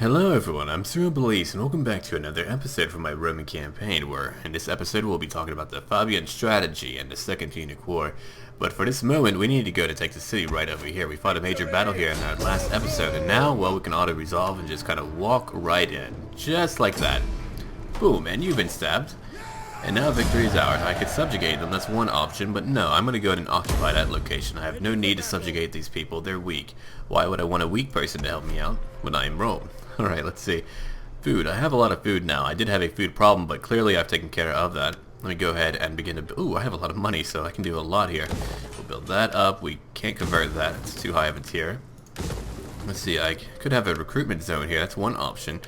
Hello everyone, I'm SurrealBeliefs and welcome back to another episode from my Roman campaign where in this episode we'll be talking about the Fabian strategy and the Second Punic War. But for this moment we need to go to take the city right over here. We fought a major battle here in our last episode and now, well, we can auto-resolve and just kind of walk right in. Just like that. Boom, and you've been stabbed. And now victory is ours. I could subjugate them, that's one option, but no, I'm going to go ahead and occupy that location. I have no need to subjugate these people, they're weak. Why would I want a weak person to help me out when I am Rome? Alright, let's see. Food. I have a lot of food now. I did have a food problem, but clearly I've taken care of that. Let me go ahead and begin to... Ooh, I have a lot of money, so I can do a lot here. We'll build that up. We can't convert that. It's too high of a tier. Let's see. I could have a recruitment zone here. That's one option.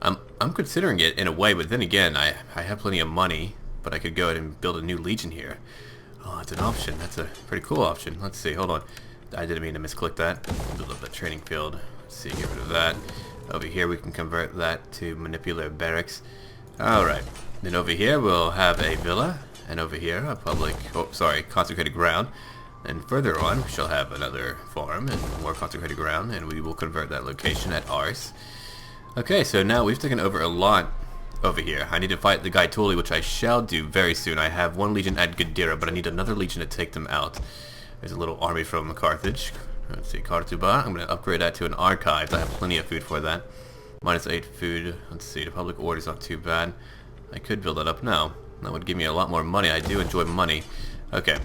I'm considering it in a way, but then again, I have plenty of money, but I could go ahead and build a new legion here. Oh, that's an option. That's a pretty cool option. Let's see. Hold on. I didn't mean to misclick that. Build up the training field. Let's see. Get rid of that. Over here we can convert that to manipulator barracks. Alright. Then over here we'll have a villa. And over here a consecrated ground. And further on we shall have another farm and more consecrated ground. And we will convert that location at ours. Okay, so now we've taken over a lot over here. I need to fight the Gaetuli, which I shall do very soon. I have one legion at Gadira, but I need another legion to take them out. There's a little army from Carthage. Let's see, Cartuba. I'm going to upgrade that to an archive. I have plenty of food for that. -8 food. Let's see, the public order's not too bad. I could build that up now. That would give me a lot more money. I do enjoy money. Okay.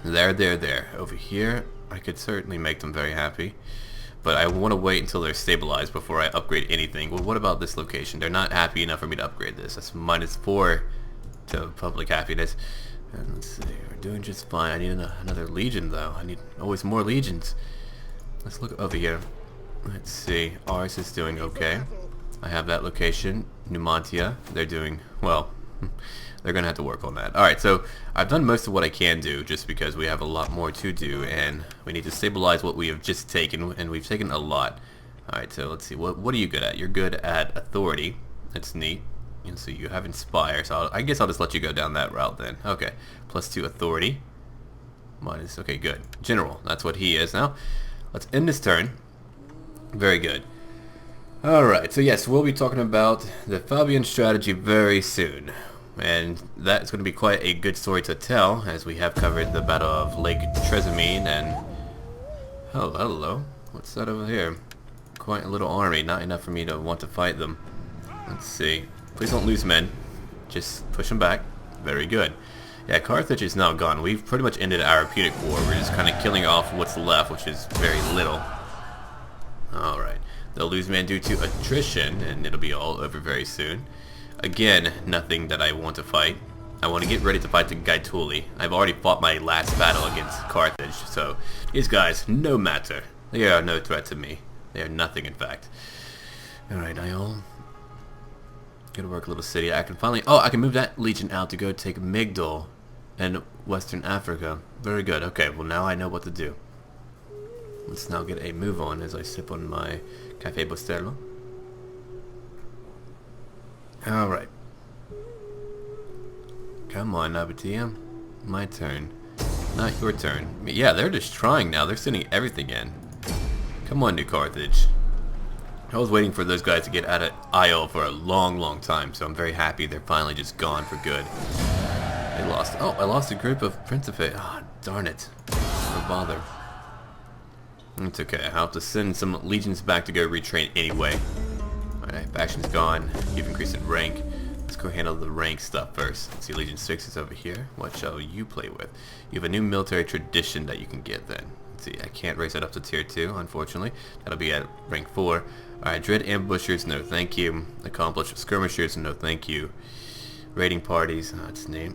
There. Over here, I could certainly make them very happy. But I want to wait until they're stabilized before I upgrade anything. Well, what about this location? They're not happy enough for me to upgrade this. That's -4 to public happiness. And let's see, we're doing just fine. I need another legion though. I need always more legions. Let's look over here. Let's see, ours is doing okay. I have that location, Numantia. They're doing, well, they're gonna have to work on that. Alright, so I've done most of what I can do just because we have a lot more to do and we need to stabilize what we have just taken, and we've taken a lot. Alright, so let's see, what are you good at? You're good at authority. That's neat. And so you have Inspire, so I guess I'll just let you go down that route then. Okay, +2 authority. Okay, good. General, that's what he is now. Let's end this turn. Very good. Alright, so yes, we'll be talking about the Fabian strategy very soon. And that's going to be quite a good story to tell, as we have covered the Battle of Lake Trasimene and... Oh, hello. What's that over here? Quite a little army, not enough for me to want to fight them. Let's see. Please don't lose men. Just push them back. Very good. Yeah, Carthage is now gone. We've pretty much ended our Punic War. We're just kind of killing off what's left, which is very little. Alright. They'll lose men due to attrition, and it'll be all over very soon. Again, nothing that I want to fight. I want to get ready to fight the Gaetuli. I've already fought my last battle against Carthage, so these guys, no matter. They are no threat to me. They are nothing, in fact. Alright, I'll... Gotta work a little city. I can finally... Oh, I can move that legion out to go take Migdol in Western Africa. Very good. Okay, well now I know what to do. Let's now get a move on as I sip on my Cafe Bostello. Alright. Come on, Nabatea. My turn. Not your turn. Yeah, they're just trying now. They're sending everything in. Come on, New Carthage. I was waiting for those guys to get out of Isle for a long time, so I'm very happy they're finally just gone for good. They lost. Oh, I lost a group of Principe. Ah, oh, darn it. No bother. It's okay. I'll have to send some legions back to go retrain anyway. Alright, faction's gone. You've increased in rank. Let's go handle the rank stuff first. Let's see, Legion 6 is over here. What shall you play with? You have a new military tradition that you can get then. Let's see, I can't raise that up to tier 2, unfortunately. That'll be at rank 4. Alright, Dread Ambushers, no thank you. Accomplished Skirmishers, no thank you. Raiding Parties, that's neat.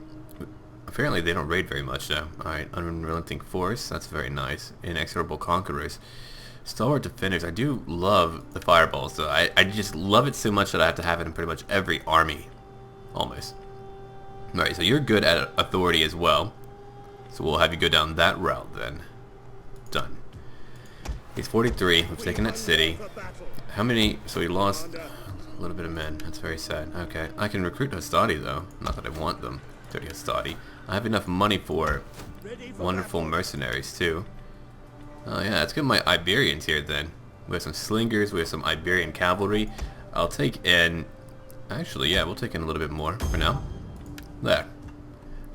Apparently they don't raid very much though. Alright, Unrelenting Force, that's very nice. Inexorable Conquerors. Stalwart Defenders, I do love the Fireballs though. I just love it so much that I have to have it in pretty much every army. Almost. Alright, so you're good at authority as well. So we'll have you go down that route then. Done. He's 43. We've taken that city. How many? So he lost a little bit of men. That's very sad. Okay. I can recruit Hastati though. Not that I want them. 30 Hastati. I have enough money for wonderful mercenaries too. Oh yeah, let's get my Iberians here then. We have some slingers. We have some Iberian cavalry. I'll take in... Actually, yeah, we'll take in a little bit more for now. There.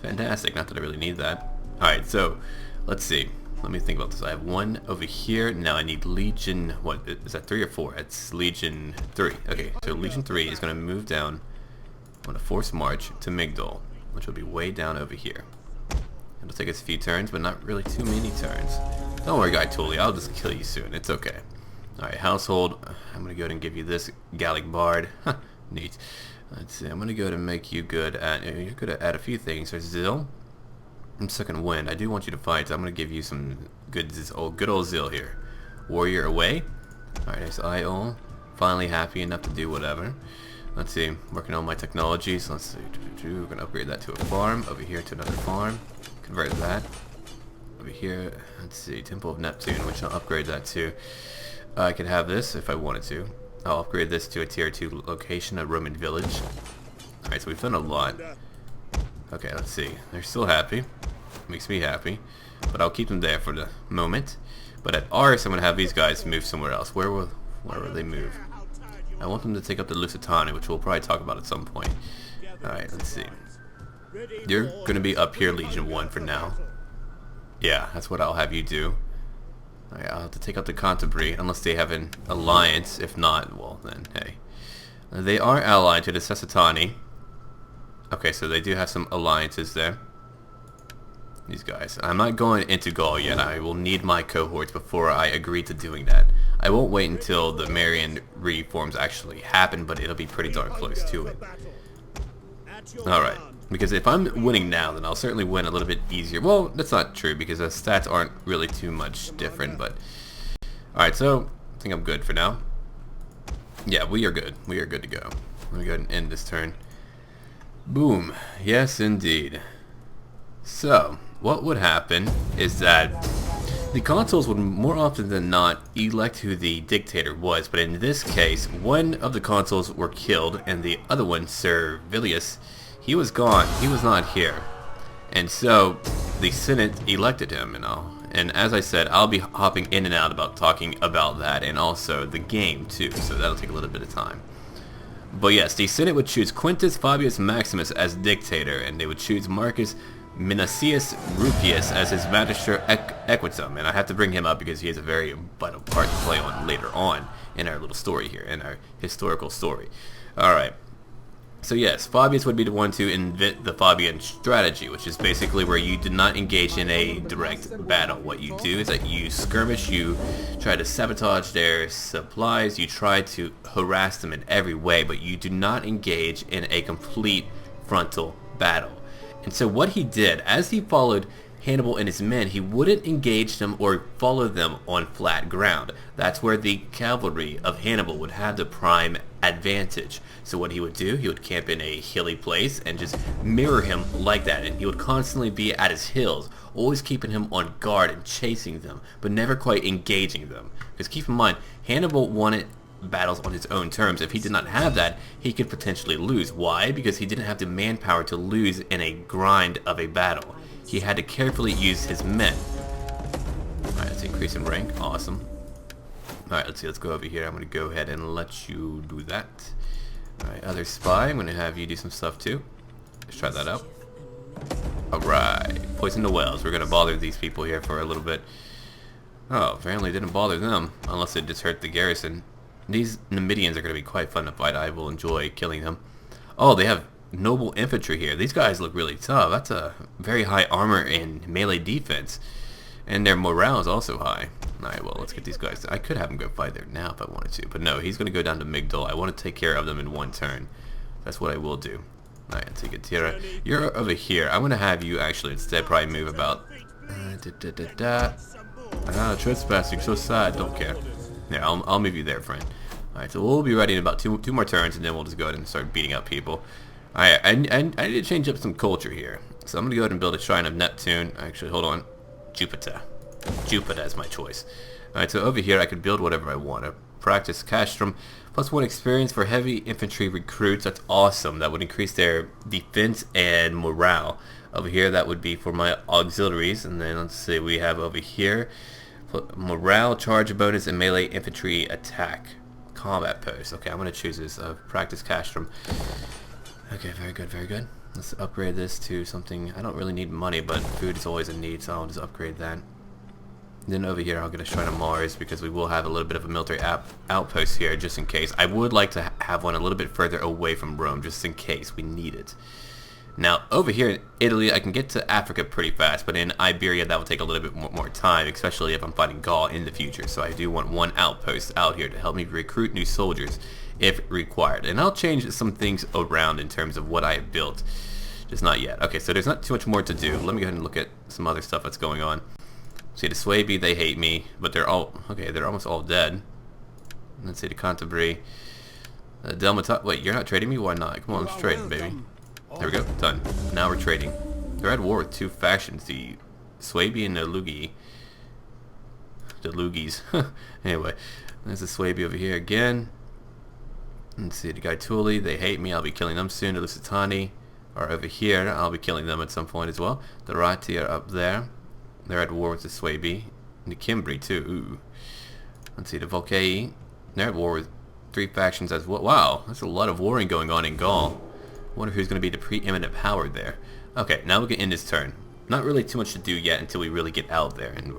Fantastic. Not that I really need that. Alright, so, let's see. Let me think about this. I have one over here. Now I need Legion... What? Is that 3 or 4? It's Legion 3. Okay, so Legion 3 is going to move down on a forced march to Migdol, which will be way down over here. It'll take us a few turns, but not really too many turns. Don't worry, Gaetuli. I'll just kill you soon. It's okay. Alright, household. I'm going to go ahead and give you this Gallic Bard. Neat. Let's see. I'm going to go ahead and make you good at... You're good at a few things. There's Zil and Second Wind. I do want you to fight, so I'm going to give you some good old Zil here. Warrior away. Alright, there's Iol. Finally happy enough to do whatever. Let's see. Working on my technologies. Let's see. We're going to upgrade that to a farm. Over here to another farm. Convert that. Over here, let's see, Temple of Neptune, which I'll upgrade that to. I could have this if I wanted to. I'll upgrade this to a tier 2 location, a Roman village. Alright, so we've done a lot. Okay, let's see. They're still happy. Makes me happy. But I'll keep them there for the moment. But at Ars, I'm going to have these guys move somewhere else. Where will they move? I want them to take up the Lusitania, which we'll probably talk about at some point. Alright, let's see. You're going to be up here, Legion 1, for now. Yeah, that's what I'll have you do. Alright, I'll have to take out the Cantabria, unless they have an alliance. If not, well, then, hey. They are allied to the Sessatani. Okay, so they do have some alliances there. These guys. I'm not going into Gaul yet. I will need my cohorts before I agree to doing that. I won't wait until the Marian reforms actually happen, but it'll be pretty darn close to it. Alright. Because if I'm winning now, then I'll certainly win a little bit easier. Well, that's not true, because the stats aren't really too much different, but... Alright, so, I think I'm good for now. Yeah, we are good. We are good to go. Let me go ahead and end this turn. Boom. Yes, indeed. So, what would happen is that the consuls would more often than not elect who the dictator was, but in this case, one of the consuls were killed, and the other one, SurrealBeliefs, he was gone. He was not here. And so the Senate elected him, and as I said, I'll be hopping in and out about talking about that, and also the game too, so that'll take a little bit of time. But yes, the Senate would choose Quintus Fabius Maximus as dictator, and they would choose Marcus Minucius Rupius as his Magister Equitum, and I have to bring him up because he has a very vital part to play on later on in our little story here, in our historical story. Alright. So yes, Fabius would be the one to invent the Fabian strategy, which is basically where you do not engage in a direct battle. What you do is that you skirmish, you try to sabotage their supplies, you try to harass them in every way, but you do not engage in a complete frontal battle. And so what he did, as he followed Hannibal and his men, he wouldn't engage them or follow them on flat ground. That's where the cavalry of Hannibal would have the prime advantage. So what he would do, he would camp in a hilly place and just mirror him like that, and he would constantly be at his heels, always keeping him on guard and chasing them, but never quite engaging them. Because keep in mind, Hannibal wanted battles on his own terms. If he did not have that, he could potentially lose. Why? Because he didn't have the manpower to lose in a grind of a battle. He had to carefully use his men. Alright, let's increase in rank. Awesome. Alright, let's see. Let's go over here. I'm going to go ahead and let you do that. Alright, other spy. I'm going to have you do some stuff too. Let's try that out. Alright. Poison the wells. We're going to bother these people here for a little bit. Oh, apparently it didn't bother them. Unless it just hurt the garrison. These Numidians are going to be quite fun to fight. I will enjoy killing them. Oh, they have noble infantry here. These guys look really tough. That's a very high armor and melee defense. And their morale is also high. Alright, well, let's get these guys. I could have them go fight there now if I wanted to. But no, he's going to go down to Migdol. I want to take care of them in one turn. That's what I will do. Alright, let's take a Tira. You're over here. I'm going to have you actually instead probably move about... trespassing. So sad. Don't care. Yeah, I'll move you there, friend. Alright, so we'll be ready in about two more turns, and then we'll just go ahead and start beating up people. Alright, I need to change up some culture here. So I'm going to go ahead and build a shrine of Neptune. Actually, hold on. Jupiter. Jupiter is my choice. Alright, so over here I could build whatever I want. Practice castrum. +1 experience for heavy infantry recruits. That's awesome. That would increase their defense and morale. Over here, that would be for my auxiliaries. And then let's see, we have over here Morale, charge bonus, and melee infantry attack. Combat post. Okay, I'm going to choose this. Practice castrum. Okay, very good, very good. Let's upgrade this to something. I don't really need money, but food is always a need, so I'll just upgrade that. Then over here I'll get a Shrine of Mars because we will have a little bit of a military outpost here just in case. I would like to have one a little bit further away from Rome just in case we need it. Now over here in Italy I can get to Africa pretty fast, but in Iberia that will take a little bit more time, especially if I'm fighting Gaul in the future. So I do want one outpost out here to help me recruit new soldiers if required. And I'll change some things around in terms of what I have built. Just not yet. Okay, so there's not too much more to do. Let me go ahead and look at some other stuff that's going on. See, the Suebi, they hate me, but they're all, okay, they're almost all dead. Let's see, the Cantabria. Wait, you're not trading me? Why not? Come on, let's trade, baby. There we go, done. Now we're trading. They're at war with two factions, the Suebi and the Lugi. The Lugis. Anyway, there's the Suebi over here again. Let's see, the Gaetuli, they hate me, I'll be killing them soon. The Lusitani are over here, I'll be killing them at some point as well. The Rati are up there. They're at war with the Suebi. And the Cimbri too. Ooh. Let's see, the Volcae. They're at war with three factions as well. Wow, that's a lot of warring going on in Gaul. I wonder who's going to be the preeminent power there. Okay, now we can end this turn. Not really too much to do yet until we really get out there. And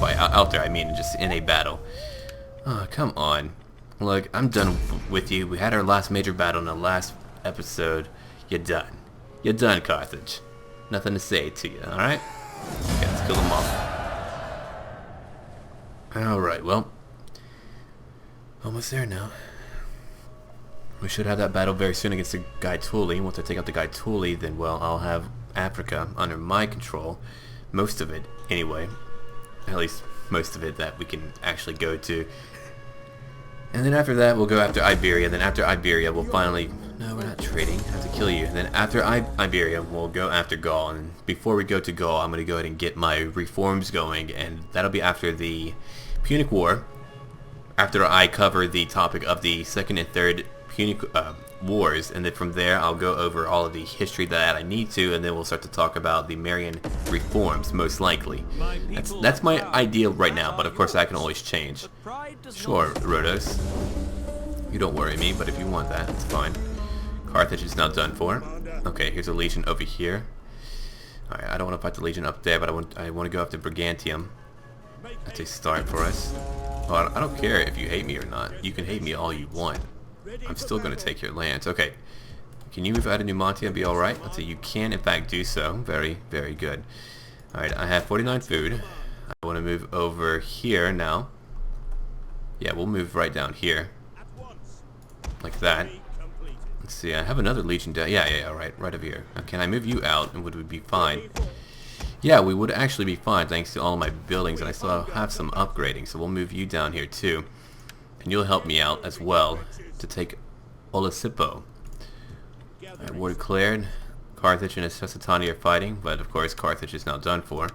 by out there I mean just in a battle. Oh, come on. Look, I'm done with you. We had our last major battle in the last episode. You're done. You're done, Carthage. Nothing to say to you, alright? Okay, let's kill them off. Alright, well. Almost there now. We should have that battle very soon against the Gaetuli. Once I take out the Gaetuli, then, well, I'll have Africa under my control. Most of it, anyway. At least most of it that we can actually go to. And then after that, we'll go after Iberia. Then after Iberia, we'll finally... No, we're not trading. I have to kill you. Then after Iberia, we'll go after Gaul. And before we go to Gaul, I'm going to go ahead and get my reforms going. And that'll be after the Punic War. After I cover the topic of the second and third Punic wars. And then from there, I'll go over all of the history that I need to. And then we'll start to talk about the Marian reforms, most likely. That's my ideal right now. But of course, that can always change. Sure, Rhodos. You don't worry me, but if you want that, it's fine. Carthage is now done for. Okay, here's a legion over here. Alright, I don't want to fight the legion up there, but I want to go after Brigantium. That's a start for us. Well, I don't care if you hate me or not. You can hate me all you want. I'm still going to take your lands. Okay, can you move out of Numantia and be alright? Let's see, you can in fact do so. Very, very good. Alright, I have 49 food. I want to move over here now. Yeah, we'll move right down here. Like that. Let's see, I have another legion down. Yeah, right over here. Can I move you out and would we be fine? Yeah, we would actually be fine thanks to all of my buildings, and I still have some upgrading, so we'll move you down here too. And you'll help me out as well to take Olisipo. Alright, war declared. Carthage and Lusitania are fighting, but of course Carthage is now done for.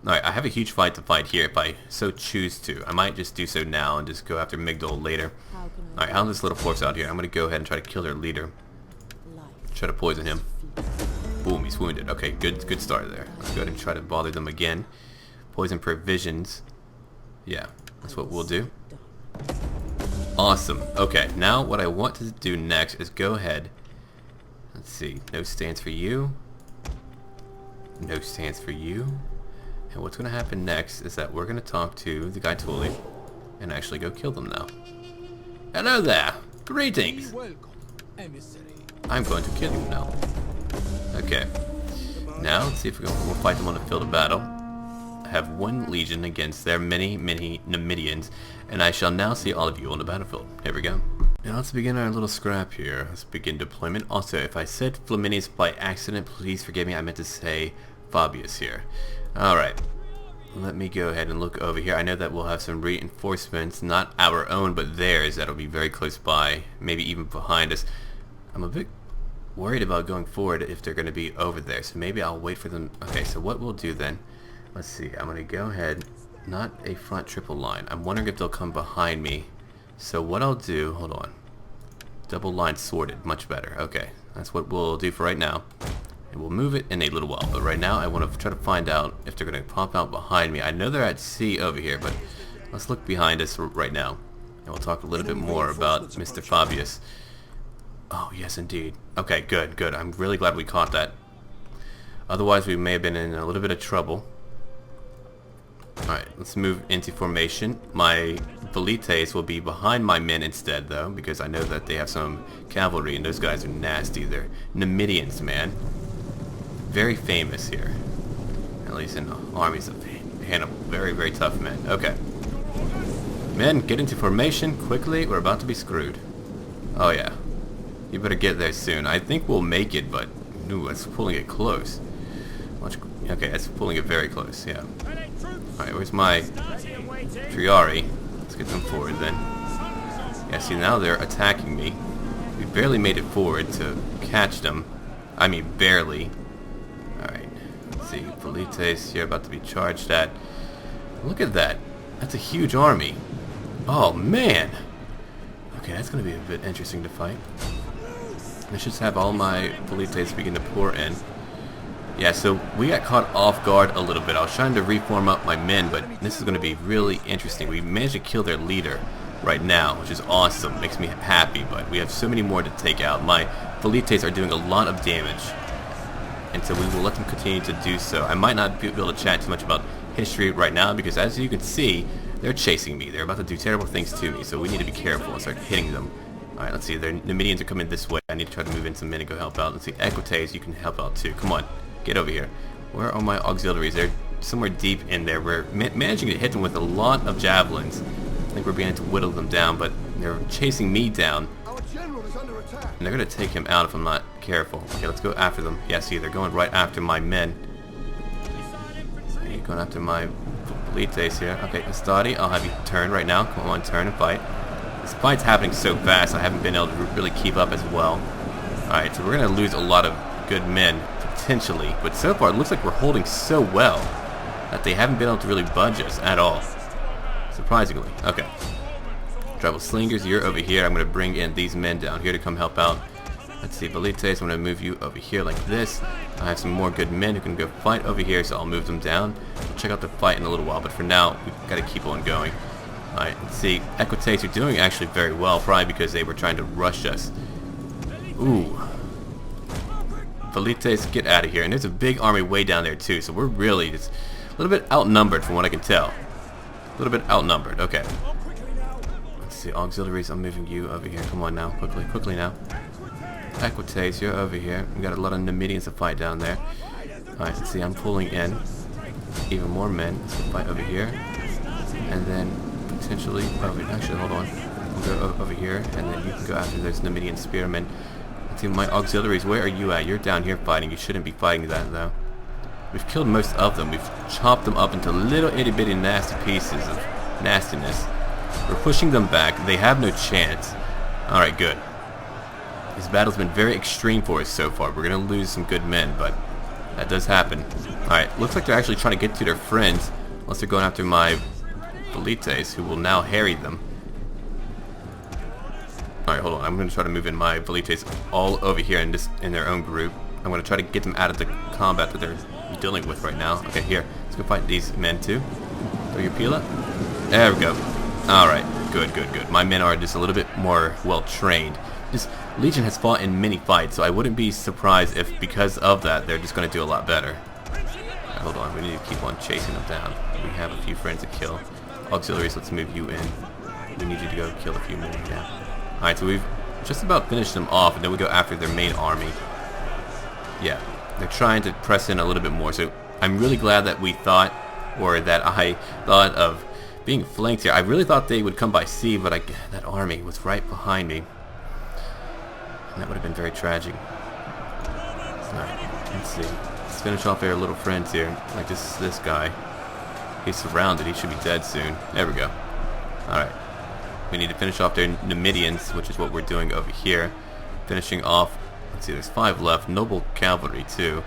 Alright, I have a huge fight to fight here if I so choose to. I might just do so now and just go after Migdol later. Alright, how's this little force out here? I'm going to go ahead and try to kill their leader. Try to poison him. Boom, he's wounded. Okay, good start there. Let's go ahead and try to bother them again. Poison provisions. Yeah, that's what we'll do. Awesome. Okay, now what I want to do next is go ahead. Let's see. No stands for you. No stands for you. And what's going to happen next is that we're going to talk to the Gaetuli and actually go kill them now. Hello there! Greetings! I'm going to kill you now. Okay. Now, let's see if we'll fight them on the field of battle. I have one legion against their many Numidians, and I shall now see all of you on the battlefield. Here we go. Now let's begin our little scrap here. Let's begin deployment. Also, if I said Flaminius by accident, please forgive me. I meant to say Fabius here. Alright. Let me go ahead and look over here. I know that we'll have some reinforcements, not our own, but theirs, that'll be very close by, maybe even behind us. I'm a bit worried about going forward if they're going to be over there, so maybe I'll wait for them. Okay, so what we'll do then, let's see, I'm going to go ahead, not a front triple line. I'm wondering if they'll come behind me. So what I'll do, hold on, double line sorted, much better. Okay, that's what we'll do for right now. And we'll move it in a little while. But right now, I want to try to find out if they're going to pop out behind me. I know they're at sea over here, but let's look behind us right now. And we'll talk a little bit more about Mr. Fabius. Oh, yes, indeed. Okay, good, good. I'm really glad we caught that. Otherwise, we may have been in a little bit of trouble. Alright, let's move into formation. My velites will be behind my men instead, though, because I know that they have some cavalry, and those guys are nasty. They're Numidians, man. Very famous here. At least in the armies of Hannibal. Very, very tough men. Okay. Men, get into formation quickly. We're about to be screwed. Oh, yeah. You better get there soon. I think we'll make it, but... Ooh, that's pulling it close. Okay, that's pulling it very close, yeah. Alright, where's my Triari? Let's get them forward then. Yeah, see, now they're attacking me. We barely made it forward to catch them. I mean, barely. Alright, let's see. Velites here about to be charged at. Look at that. That's a huge army. Oh, man! Okay, that's going to be a bit interesting to fight. Let's just have all my velites begin to pour in. Yeah, so we got caught off guard a little bit. I was trying to reform up my men, but this is going to be really interesting. We managed to kill their leader right now, which is awesome. Makes me happy, but we have so many more to take out. My velites are doing a lot of damage, and so we will let them continue to do so. I might not be able to chat too much about history right now, because as you can see, they're chasing me. They're about to do terrible things to me, so we need to be careful and start hitting them. Alright, let's see. The Numidians are coming this way. I need to try to move in some men and go help out. Let's see. Equites, you can help out too. Come on. Get over here. Where are my auxiliaries? They're somewhere deep in there. We're managing to hit them with a lot of javelins. I think we're beginning to whittle them down, but they're chasing me down. Our general is under attack. And they're going to take him out if I'm not careful. Okay, let's go after them. Yeah, see, they're going right after my men. You're going after my velites here. Okay, Estadi, I'll have you turn right now. Come on, turn and fight. This fight's happening so fast, I haven't been able to really keep up as well. Alright, so we're going to lose a lot of good men, potentially. But so far, it looks like we're holding so well that they haven't been able to really budge us at all. Surprisingly. Okay. Tribal Slingers, you're over here. I'm going to bring in these men down here to come help out. Let's see, velites, I'm going to move you over here like this. I have some more good men who can go fight over here, so I'll move them down. We'll check out the fight in a little while, but for now, we've got to keep on going. Alright, let's see. Equites are doing actually very well, probably because they were trying to rush us. Ooh. Velites, get out of here. And there's a big army way down there too, so we're really just a little bit outnumbered from what I can tell. A little bit outnumbered, okay. Let's see, auxiliaries, I'm moving you over here. Come on now, quickly now. Equites, you're over here. We got a lot of Numidians to fight down there. Alright, let's see, I'm pulling in even more men. Let's go fight over here. And then potentially over, actually hold on, we'll go over here, and then you can go after those Numidian spearmen. Let's see, my auxiliaries, where are you at? You're down here fighting. You shouldn't be fighting that though. We've killed most of them. We've chopped them up into little itty bitty nasty pieces of nastiness. We're pushing them back. They have no chance. Alright, good. This battle's been very extreme for us so far. We're gonna lose some good men, but that does happen. Alright, looks like they're actually trying to get to their friends, unless they're going after my velites, who will now harry them. Alright, hold on. I'm going to try to move in my velites all over here in their own group. I'm going to try to get them out of the combat that they're dealing with right now. Okay, here. Let's go fight these men too. Throw your pila. There we go. Alright, good. My men are just a little bit more well-trained. This Legion has fought in many fights, so I wouldn't be surprised if because of that they're just going to do a lot better. Right, hold on. We need to keep on chasing them down. We have a few friends to kill. Auxiliaries, let's move you in. We need you to go kill a few more now. Alright, so we've just about finished them off, and then we go after their main army. Yeah, they're trying to press in a little bit more, so I'm really glad that we thought, or that I thought of being flanked here. I really thought they would come by sea, but that army was right behind me. And that would have been very tragic. Alright, let's see. Let's finish off our little friends here. Like this guy. He's surrounded. He should be dead soon. There we go. Alright. We need to finish off their Numidians, which is what we're doing over here. Finishing off, let's see, there's 5 left. Noble cavalry, too.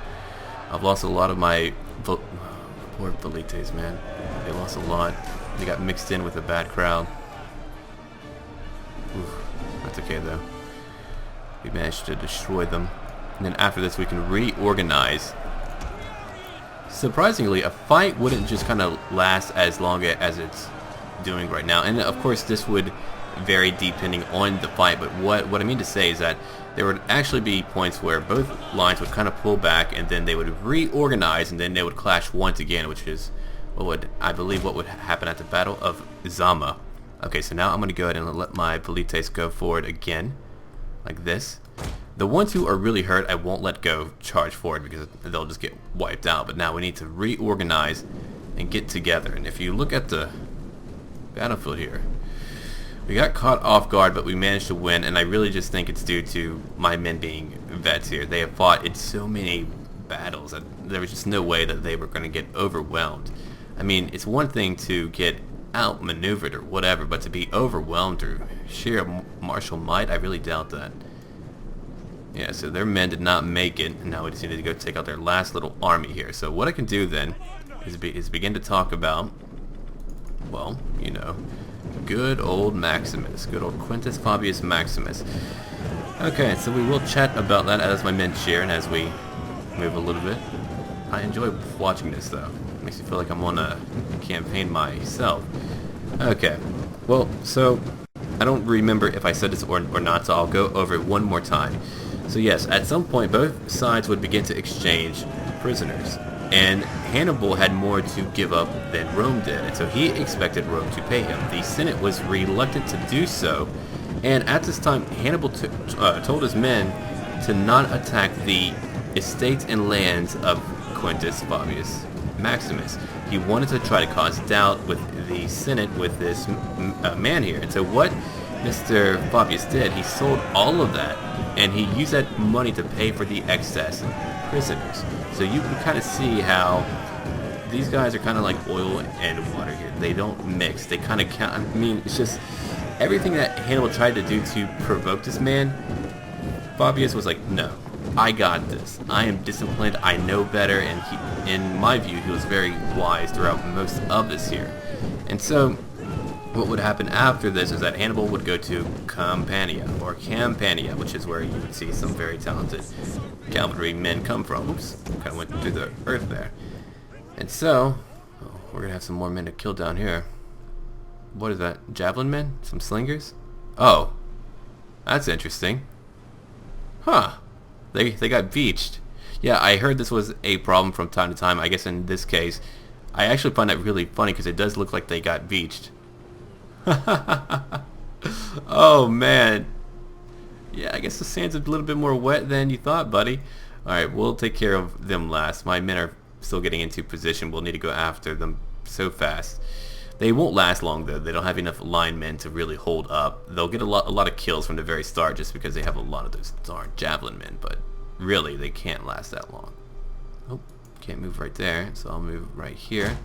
I've lost a lot of my... poor velites, man. They lost a lot. They got mixed in with a bad crowd. Oof. That's okay, though. We managed to destroy them. And then after this we can reorganize. Surprisingly, a fight wouldn't just kind of last as long as it's doing right now. And of course this would vary depending on the fight, but what I mean to say is that there would actually be points where both lines would kind of pull back and then they would reorganize and then they would clash once again, which is I believe what would happen at the Battle of Zama. Okay, so now I'm going to go ahead and let my Velites go forward again, like this. The ones who are really hurt, I won't let go charge forward because they'll just get wiped out. But now we need to reorganize and get together. And if you look at the battlefield here, we got caught off guard, but we managed to win. And I really just think it's due to my men being vets here. They have fought in so many battles that there was just no way that they were going to get overwhelmed. I mean, it's one thing to get outmaneuvered or whatever, but to be overwhelmed through sheer martial might, I really doubt that. Yeah, so their men did not make it, and now we just need to go take out their last little army here. So what I can do then is begin to talk about, well, you know, good old Maximus, good old Quintus Fabius Maximus. Okay, so we will chat about that as my men cheer and as we move a little bit. I enjoy watching this though. It makes me feel like I'm on a campaign myself. Okay, well, so I don't remember if I said this or not, so I'll go over it one more time. So yes, at some point both sides would begin to exchange prisoners, and Hannibal had more to give up than Rome did, and so he expected Rome to pay him. The Senate was reluctant to do so, and at this time Hannibal told his men to not attack the estates and lands of Quintus Fabius Maximus. He wanted to try to cause doubt with the Senate with this man here, and so what Mr. Fabius did, he sold all of that, and he used that money to pay for the excess prisoners. So you can kind of see how these guys are kind of like oil and water here. They don't mix. They kind of count. I mean, it's just everything that Hannibal tried to do to provoke this man, Fabius was like, no, I got this. I am disciplined. I know better. And he, in my view, he was very wise throughout most of this here. And so what would happen after this is that Hannibal would go to Campania, which is where you would see some very talented cavalry men come from. Oops, kind of went through the earth there. And so, we're going to have some more men to kill down here. What is that? Javelin men? Some slingers? Oh, that's interesting. Huh. They got beached. Yeah, I heard this was a problem from time to time. I guess in this case, I actually find that really funny because it does look like they got beached. Oh man, yeah, I guess the sand's a little bit more wet than you thought, buddy. Alright, we'll take care of them last. My men are still getting into position. We'll need to go after them so fast. They won't last long though. They don't have enough linemen to really hold up. They'll get a lot of kills from the very start just because they have a lot of those darn javelin men, but really they can't last that long. Oh, can't move right there, so I'll move right here.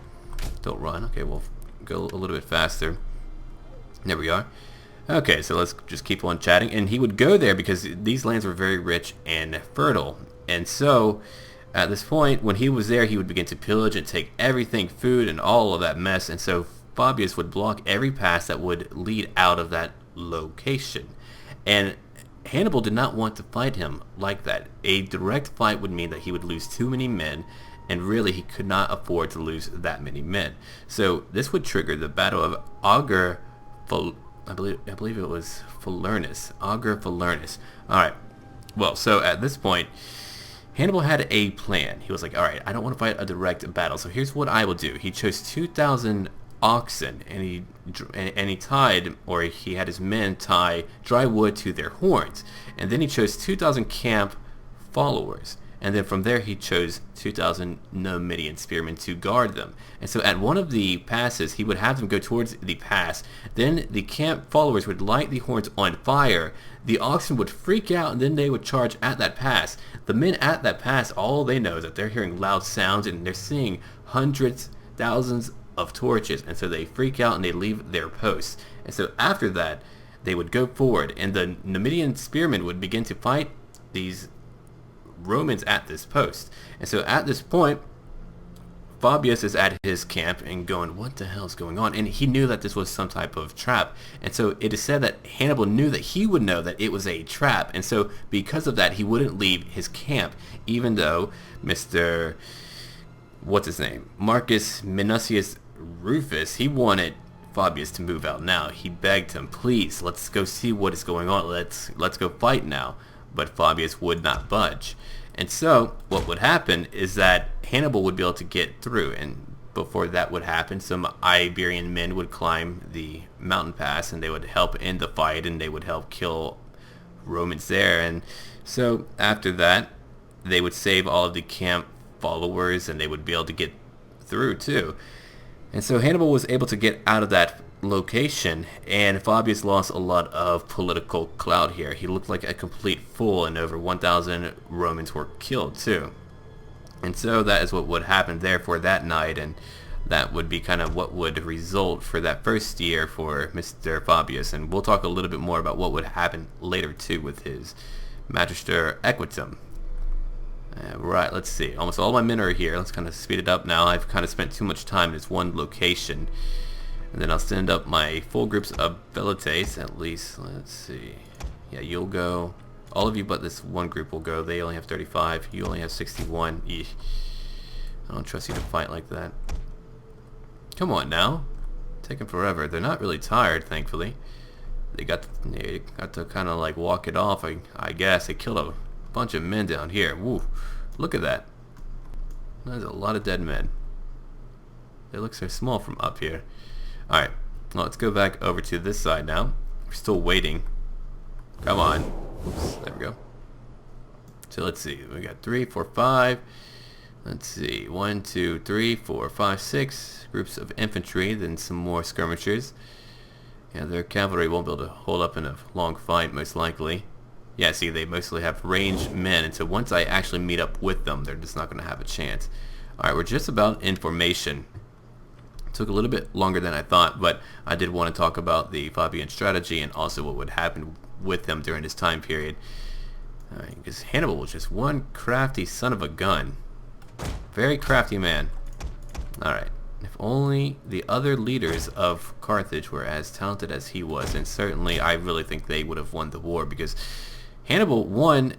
Don't run. Okay, we'll go a little bit faster. There we are. Okay, so let's just keep on chatting. And he would go there because these lands were very rich and fertile. And so, at this point, when he was there, he would begin to pillage and take everything, food, and all of that mess. And so, Fabius would block every pass that would lead out of that location. And Hannibal did not want to fight him like that. A direct fight would mean that he would lose too many men, and really he could not afford to lose that many men. So, this would trigger the Battle of Augur. I believe it was Falernus. Augur Falernus. Alright. Well, so at this point, Hannibal had a plan. He was like, alright, I don't want to fight a direct battle, so here's what I will do. He chose 2,000 oxen, and he tied, or he had his men tie dry wood to their horns. And then he chose 2,000 camp followers. And then from there he chose 2,000 Numidian spearmen to guard them. And so at one of the passes, he would have them go towards the pass. Then the camp followers would light the horns on fire. The oxen would freak out, and then they would charge at that pass. The men at that pass, all they know is that they're hearing loud sounds, and they're seeing hundreds, thousands of torches. And so they freak out, and they leave their posts. And so after that, they would go forward, and the Numidian spearmen would begin to fight these Romans at this post. And so at this point, Fabius is at his camp and going, what the hell is going on? And he knew that this was some type of trap. And so it is said that Hannibal knew that he would know that it was a trap. And so because of that, he wouldn't leave his camp, even though Mr. what's his name? Marcus Minucius Rufus, he wanted Fabius to move out now. He begged him, please, let's go see what is going on. Let's go fight now. But Fabius would not budge. And so what would happen is that Hannibal would be able to get through, and before that would happen, some Iberian men would climb the mountain pass and they would help end the fight and they would help kill Romans there. And so after that, they would save all of the camp followers and they would be able to get through too. And so Hannibal was able to get out of that location, and Fabius lost a lot of political clout here. He looked like a complete fool, and over 1,000 Romans were killed too. And so that is what would happen there for that night, and that would be kind of what would result for that first year for Mr. Fabius. And we'll talk a little bit more about what would happen later too with his Magister Equitum. Right, let's see. Almost all my men are here. Let's kind of speed it up now. I've kind of spent too much time in this one location. And then I'll send up my full groups of velites, at least. Let's see. Yeah, you'll go. All of you but this one group will go. They only have 35. You only have 61. Eesh. I don't trust you to fight like that. Come on now. Taking forever. They're not really tired, thankfully. They got to kind of like walk it off, I guess. They killed a bunch of men down here. Woo. Look at that. There's a lot of dead men. They look so small from up here. Alright, well, let's go back over to this side now. We're still waiting. Come on. Oops, there we go. So let's see. We got 3, 4, 5. Let's see. 1, 2, 3, 4, 5, 6 groups of infantry, then some more skirmishers. Yeah, their cavalry won't be able to hold up in a long fight, most likely. Yeah, see, they mostly have ranged men, and so once I actually meet up with them, they're just not going to have a chance. Alright, we're just about in formation. Took a little bit longer than I thought, but I did want to talk about the Fabian strategy and also what would happen with them during this time period. Because Hannibal was just one crafty son of a gun. Very crafty man. Alright, if only the other leaders of Carthage were as talented as he was, and certainly I really think they would have won the war, because Hannibal won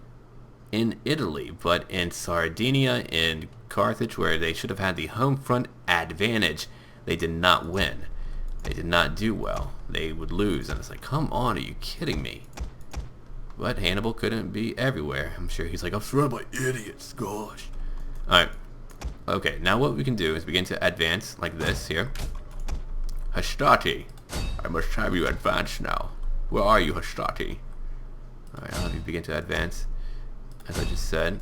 in Italy, but in Sardinia and Carthage, where they should have had the home front advantage, they did not win. They did not do well. They would lose, and it's like, come on, are you kidding me? But Hannibal couldn't be everywhere. I'm sure he's like, I'm surrounded by idiots, gosh. Alright. Okay, now what we can do is begin to advance like this here. Hastati, I must have you advance now. Where are you, Hastati? Alright, I'll have you begin to advance. As I just said,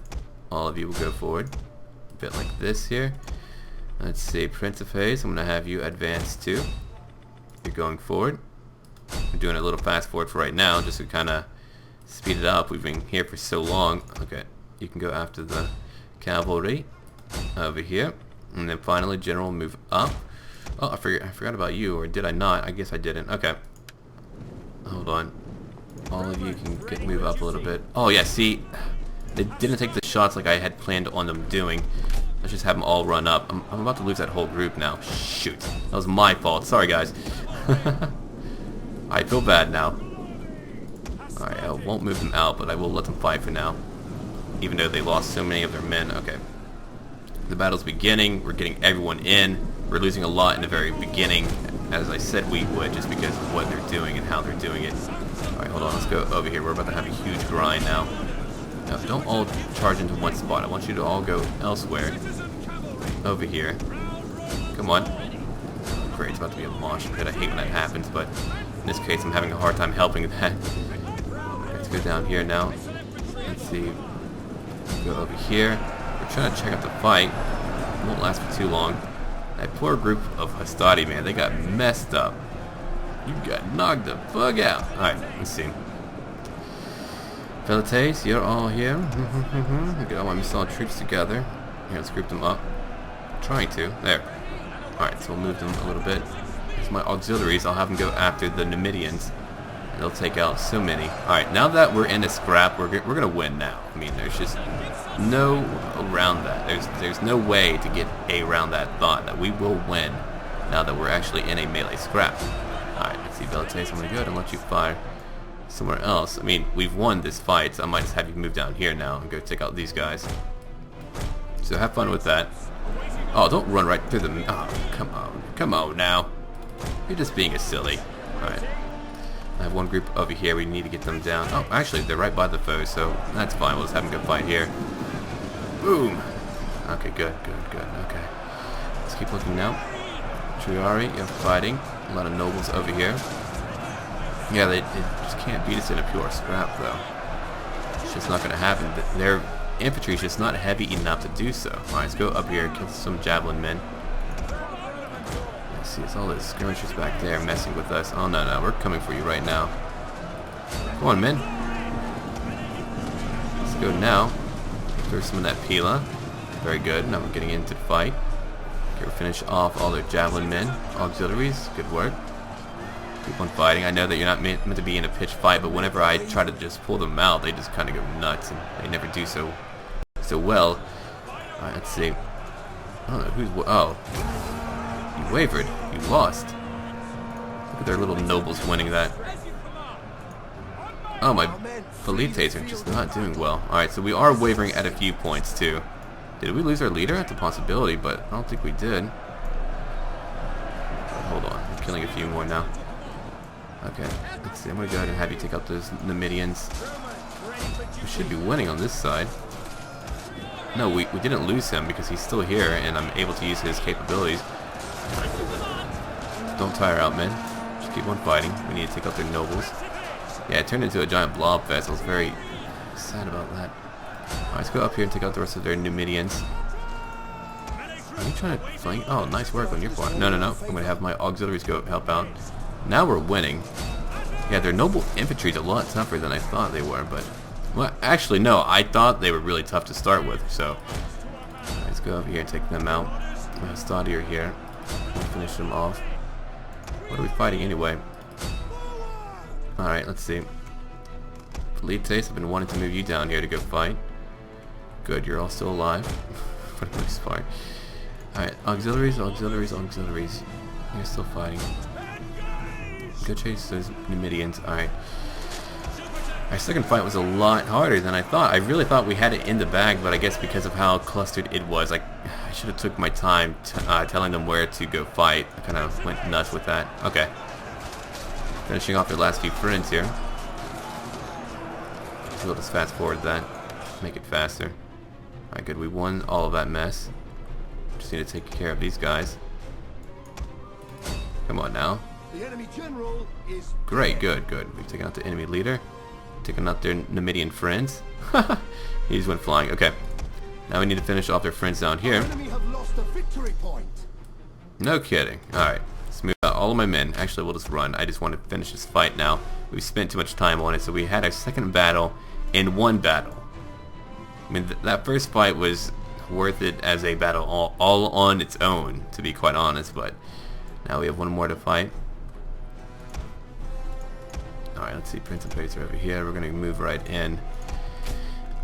all of you will go forward. A bit like this here. Let's see, Prince of Haze, I'm going to have you advance too. You're going forward. I'm doing a little fast forward for right now, just to kind of speed it up. We've been here for so long. Okay, you can go after the cavalry over here. And then finally, General, move up. Oh, I forgot about you, or did I not? I guess I didn't. Okay. Hold on. All of you can move up a little bit. Oh, yeah, see, they didn't take the shots like I had planned on them doing. Let's just have them all run up. I'm about to lose that whole group now. Shoot. That was my fault. Sorry, guys. I feel bad now. Alright, I won't move them out, but I will let them fight for now. Even though they lost so many of their men. Okay. The battle's beginning. We're getting everyone in. We're losing a lot in the very beginning, as I said we would, just because of what they're doing and how they're doing it. Alright, hold on. Let's go over here. We're about to have a huge grind now. Now, don't all charge into one spot. I want you to all go elsewhere. Over here. Come on. Great, it's about to be a monster pit. I hate when that happens, but in this case, I'm having a hard time helping that. Let's go down here now. Let's see. Go over here. We're trying to check out the fight. It won't last for too long. That poor group of Hastati, man, they got messed up. You got knocked the fuck out. Alright, let's see. Velites, you're all here. Get all my missile troops together. Here, let's group them up. I'm trying to. There. Alright, so we'll move them a little bit. Here's my auxiliaries. I'll have them go after the Numidians. They'll take out so many. Alright, now that we're in a scrap, we're gonna win now. I mean, there's just no around that. There's no way to get around that thought that we will win now that we're actually in a melee scrap. Alright, let's see, Velites, I'm gonna go ahead and let you fire somewhere else. I mean, we've won this fight, so I might just have you move down here now and go take out these guys. So have fun with that. Oh, don't run right through them. Oh, come on now. You're just being a silly. Alright. I have one group over here. We need to get them down. Oh, actually, they're right by the foe, so that's fine. We'll just have them go fight here. Boom. Okay, good. Okay. Let's keep looking now. Triari, you're fighting. A lot of nobles over here. Yeah, they just can't beat us in a pure scrap, though. It's just not going to happen. Their infantry is just not heavy enough to do so. Alright, let's go up here and kill some javelin men. Let's see, it's all those skirmishers back there messing with us. Oh, no, we're coming for you right now. Come on, men. Let's go now. Throw some of that Pila. Very good. Now we're getting into the fight. Okay, we'll finish off all their javelin men. Auxiliaries, good work. Keep on fighting. I know that you're not meant to be in a pitch fight, but whenever I try to just pull them out, they just kind of go nuts, and they never do so well. Alright, let's see. I don't know who's... Oh. You wavered. You lost. Look at their little nobles winning that. Oh, my Velites are just not doing well. Alright, so we are wavering at a few points, too. Did we lose our leader? That's a possibility, but I don't think we did. Hold on. I'm killing a few more now. Okay, let's see. I'm going to go ahead and have you take out those Numidians. We should be winning on this side. No, we didn't lose him because he's still here and I'm able to use his capabilities. Don't tire out, men. Just keep on fighting. We need to take out their nobles. Yeah, it turned into a giant blob fest. I was very sad about that. Alright, let's go up here and take out the rest of their Numidians. Are you trying to flank? Oh, nice work on your part. No. I'm going to have my auxiliaries go help out. Now we're winning. Yeah, their noble infantry is a lot tougher than I thought they were, but... Well, actually, no. I thought they were really tough to start with, so... Let's go over here and take them out. Stadier here. We'll finish them off. What are we fighting anyway? Alright, let's see. Velites, I've been wanting to move you down here to go fight. Good, you're all still alive. For the most part. Alright, auxiliaries. You're still fighting. Go chase those Numidians. Alright. Our second fight was a lot harder than I thought. I really thought we had it in the bag, but I guess because of how clustered it was, I should have took my time telling them where to go fight. I kind of went nuts with that. Okay. Finishing off their last few friends here. So we'll just fast forward that. Make it faster. Alright, good. We won all of that mess. Just need to take care of these guys. Come on now. The enemy general is great, good. We've taken out the enemy leader. Taken out their Numidian friends. He just went flying. Okay. Now we need to finish off their friends down here. enemy have lost a victory point. No kidding. Alright. Let's move out all of my men. Actually, we'll just run. I just want to finish this fight now. We spent too much time on it, so we had our second battle in one battle. I mean, that first fight was worth it as a battle all on its own, to be quite honest, but now we have one more to fight. Alright, let's see. Prince and Pace are over here. We're going to move right in.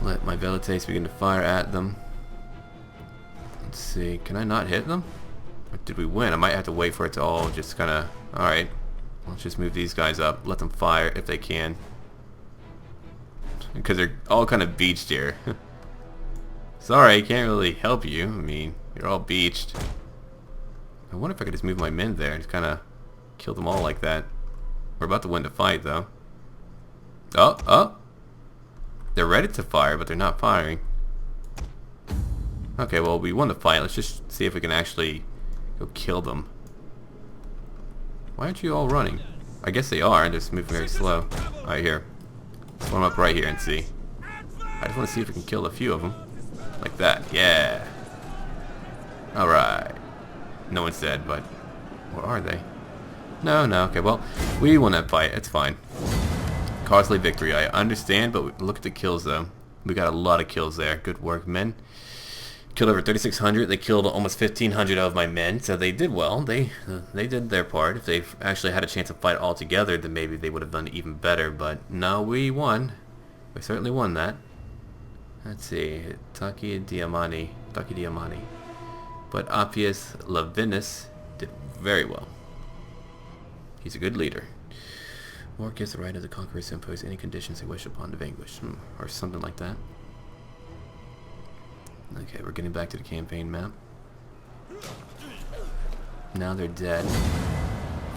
Let my Velites begin to fire at them. Let's see. Can I not hit them? Or did we win? I might have to wait for it to all just kind of... Alright. Let's just move these guys up. Let them fire if they can. Because they're all kind of beached here. Sorry, I can't really help you. I mean, you're all beached. I wonder if I could just move my men there and just kind of kill them all like that. We're about to win the fight, though. Oh! They're ready to fire, but they're not firing. Okay, well, we won the fight. Let's just see if we can actually go kill them. Why aren't you all running? I guess they are. They're just moving very slow. Alright, here. Let's form up right here and see. I just want to see if we can kill a few of them. Like that. Yeah. Alright. No one's dead, but... Where are they? No. Okay, well, we won that fight. It's fine. Costly victory, I understand, but look at the kills, though. We got a lot of kills there. Good work, men. killed over 3,600. They killed almost 1,500 of my men, so they did well. They did their part. If they actually had a chance to fight all together, then maybe they would have done even better. But no, we won. We certainly won that. Let's see, Taki Diamani. But Appius Lavinus did very well. He's a good leader. War gives the right of the conquerors to impose any conditions they wish upon the vanquished, or something like that. Okay, we're getting back to the campaign map. Now they're dead.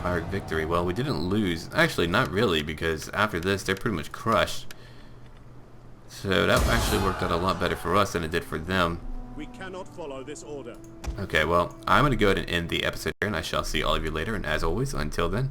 Pyrrhic victory. Well, we didn't lose. Actually, not really, because after this, they're pretty much crushed. So that actually worked out a lot better for us than it did for them. We cannot follow this order. Okay, well, I'm going to go ahead and end the episode here, and I shall see all of you later. And as always, until then,